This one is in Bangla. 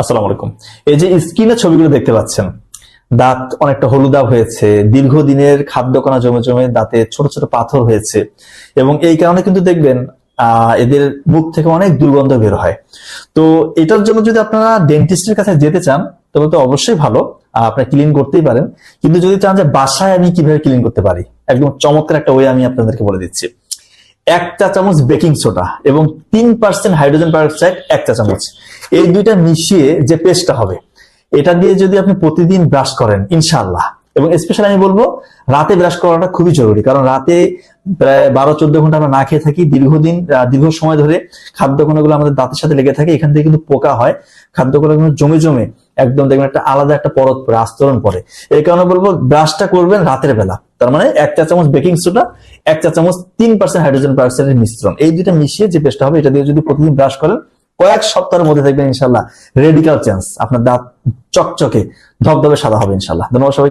আসসালামু আলাইকুম। এই যে স্ক্রিনে ছবিগুলো দেখতে পাচ্ছেন, দাঁত অনেকটা হলুদাভ হয়েছে, দীর্ঘদিনের খাদ্য কণা জমে জমে দাঁতে ছোট ছোট পাথর হয়েছে, এবং এই কারণে কিন্তু দেখবেন এদের মুখ থেকে অনেক দুর্গন্ধ বের হয়। তো এটার জন্য যদি আপনারা ডেন্টিস্টের কাছে যেতে চান তবে তো অবশ্যই ভালো, আপনি ক্লিন করতেই পারেন। কিন্তু যদি চান যে বাসায় আমি কিভাবে ক্লিন করতে পারি, একদম চমৎকার একটা ওয়ে আমি আপনাদেরকে বলে দিচ্ছি। 1 চা চামচ বেকিং সোডা এবং 3% হাইড্রোজেন পারঅক্সাইড 1 চা চামচ, এই দুইটা মিশিয়ে যে পেস্টটা হবে, এটা দিয়ে যদি আপনি প্রতিদিন ব্রাশ করেন ইনশাআল্লাহ, এবং স্পেশালি আমি বলবো রাতে ব্রাশ করাটা খুবই জরুরি, কারণ রাতে প্রায় 12-14 ঘন্টা আমরা না খেয়ে থাকি, দীর্ঘ সময় ধরে খাদ্য কণাগুলো আমাদের দাঁতের সাথে লেগে থাকে, এখান থেকে কিন্তু পোকা হয়, খাদ্য কণাগুলো জমে জমে একদম দেখবেন একটা আলাদা একটা পরত পরে, আস্তরণ পরে। এই কারণে বলবো ব্রাশটা করবেন রাতের বেলা। তার মানে 1 চা চামচ বেকিং সোডা, 1 চা চামচ 3% হাইড্রোজেন পারঅক্সাইডের মিশ্রণ, এই দুইটা মিশিয়ে যে পেস্টটা হবে, এটা দিয়ে যদি প্রতিদিন ব্রাশ করেন কয়েক সপ্তাহের মধ্যে দেখবেন ইনশাল্লাহ রেডিক্যাল চেঞ্জ, আপনার দাঁত চকচকে ধবধবে সাদা হবে ইনশাল্লাহ। ধন্যবাদ সবাই।